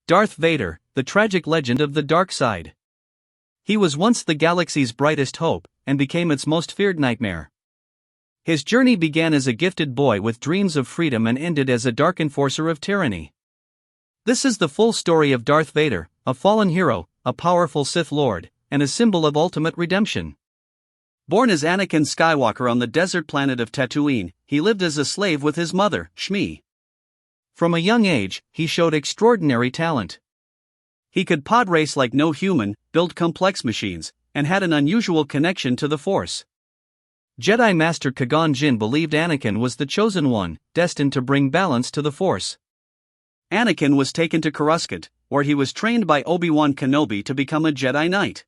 Darth Vader, the tragic legend of the dark side. He was once the galaxy's brightest hope, and became its most feared nightmare. His journey began as a gifted boy with dreams of freedom and ended as a dark enforcer of tyranny. This is the full story of Darth Vader, a fallen hero, a powerful Sith Lord, and a symbol of ultimate redemption. Born as Anakin Skywalker on the desert planet of Tatooine, he lived as a slave with his mother, Shmi. From a young age, he showed extraordinary talent. He could podrace like no human, build complex machines, and had an unusual connection to the Force. Jedi Master Qui-Gon Jinn believed Anakin was the chosen one, destined to bring balance to the Force. Anakin was taken to Coruscant, where he was trained by Obi-Wan Kenobi to become a Jedi Knight.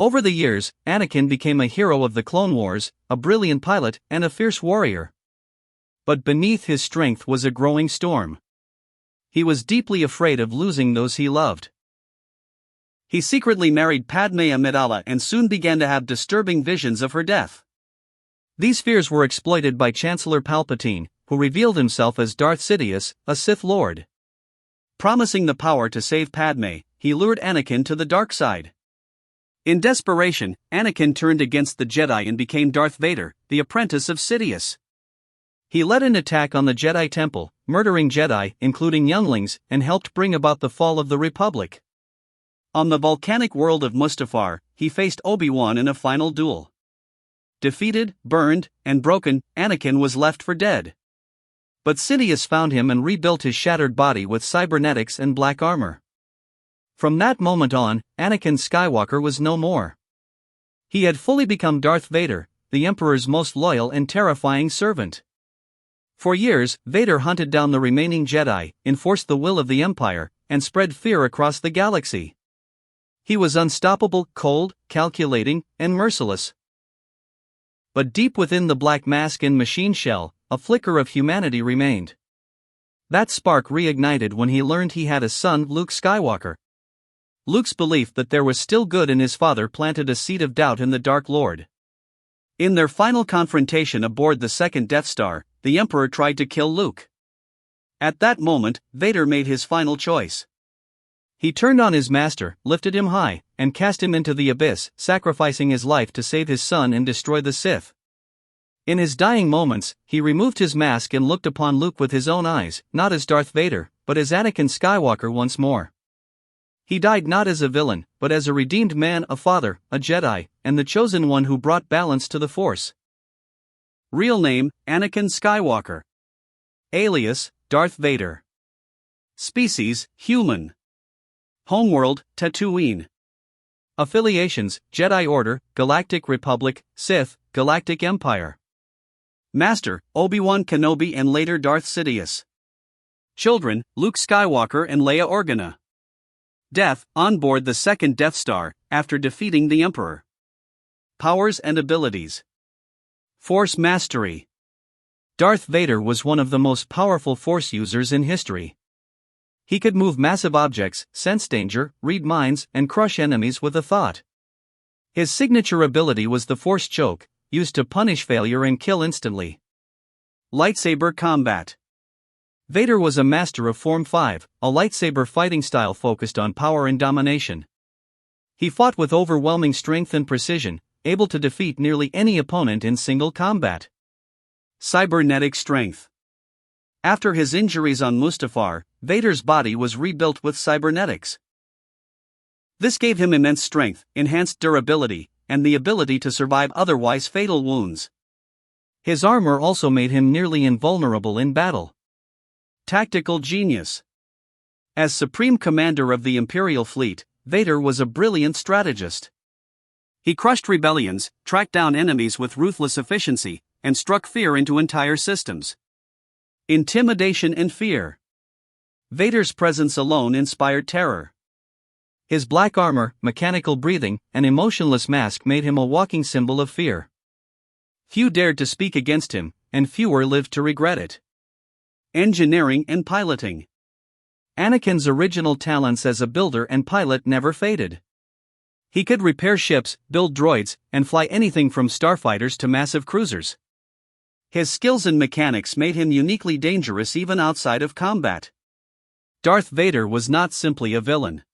Over the years, Anakin became a hero of the Clone Wars, a brilliant pilot, and a fierce warrior. But beneath his strength was a growing storm. He was deeply afraid of losing those he loved. He secretly married Padmé Amidala and soon began to have disturbing visions of her death. These fears were exploited by Chancellor Palpatine, who revealed himself as Darth Sidious, a Sith Lord. Promising the power to save Padmé, he lured Anakin to the dark side. In desperation, Anakin turned against the Jedi and became Darth Vader, the apprentice of Sidious. He led an attack on the Jedi Temple, murdering Jedi, including younglings, and helped bring about the fall of the Republic. On the volcanic world of Mustafar, he faced Obi-Wan in a final duel. Defeated, burned, and broken, Anakin was left for dead. But Sidious found him and rebuilt his shattered body with cybernetics and black armor. From that moment on, Anakin Skywalker was no more. He had fully become Darth Vader, the Emperor's most loyal and terrifying servant. For years, Vader hunted down the remaining Jedi, enforced the will of the Empire, and spread fear across the galaxy. He was unstoppable, cold, calculating, and merciless. But deep within the black mask and machine shell, a flicker of humanity remained. That spark reignited when he learned he had a son, Luke Skywalker. Luke's belief that there was still good in his father planted a seed of doubt in the Dark Lord. In their final confrontation aboard the second Death Star, the Emperor tried to kill Luke. At that moment, Vader made his final choice. He turned on his master, lifted him high, and cast him into the abyss, sacrificing his life to save his son and destroy the Sith. In his dying moments, he removed his mask and looked upon Luke with his own eyes, not as Darth Vader, but as Anakin Skywalker once more. He died not as a villain, but as a redeemed man, a father, a Jedi, and the chosen one who brought balance to the Force. Real name, Anakin Skywalker. Alias, Darth Vader. Species, human. Homeworld, Tatooine. Affiliations, Jedi Order, Galactic Republic, Sith, Galactic Empire. Master, Obi-Wan Kenobi and later Darth Sidious. Children, Luke Skywalker and Leia Organa. Death, on board the second Death Star, after defeating the Emperor. Powers and abilities. Force mastery. Darth Vader was one of the most powerful Force users in history. He could move massive objects, sense danger, read minds, and crush enemies with a thought. His signature ability was the Force Choke, used to punish failure and kill instantly. Lightsaber combat. Vader was a master of Form 5, a lightsaber fighting style focused on power and domination. He fought with overwhelming strength and precision, able to defeat nearly any opponent in single combat. Cybernetic strength. After his injuries on Mustafar, Vader's body was rebuilt with cybernetics. This gave him immense strength, enhanced durability, and the ability to survive otherwise fatal wounds. His armor also made him nearly invulnerable in battle. Tactical genius. As Supreme Commander of the Imperial Fleet, Vader was a brilliant strategist. He crushed rebellions, tracked down enemies with ruthless efficiency, and struck fear into entire systems. Intimidation and fear. Vader's presence alone inspired terror. His black armor, mechanical breathing, and emotionless mask made him a walking symbol of fear. Few dared to speak against him, and fewer lived to regret it. Engineering and piloting. Anakin's original talents as a builder and pilot never faded. He could repair ships, build droids, and fly anything from starfighters to massive cruisers. His skills and mechanics made him uniquely dangerous even outside of combat. Darth Vader was not simply a villain.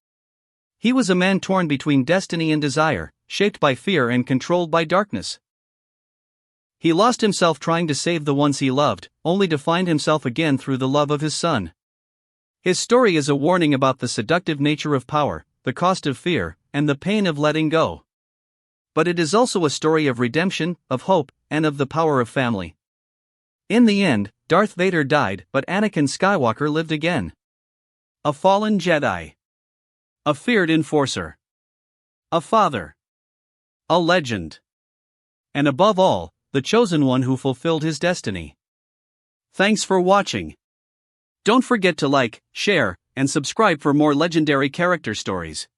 He was a man torn between destiny and desire, shaped by fear and controlled by darkness. He lost himself trying to save the ones he loved, only to find himself again through the love of his son. His story is a warning about the seductive nature of power, the cost of fear, and the pain of letting go. But it is also a story of redemption, of hope, and of the power of family. In the end, Darth Vader died, but Anakin Skywalker lived again. A fallen Jedi. A feared enforcer. A father. A legend. And above all, the chosen one who fulfilled his destiny. Thanks for watching. Don't forget to like, share, and subscribe for more legendary character stories.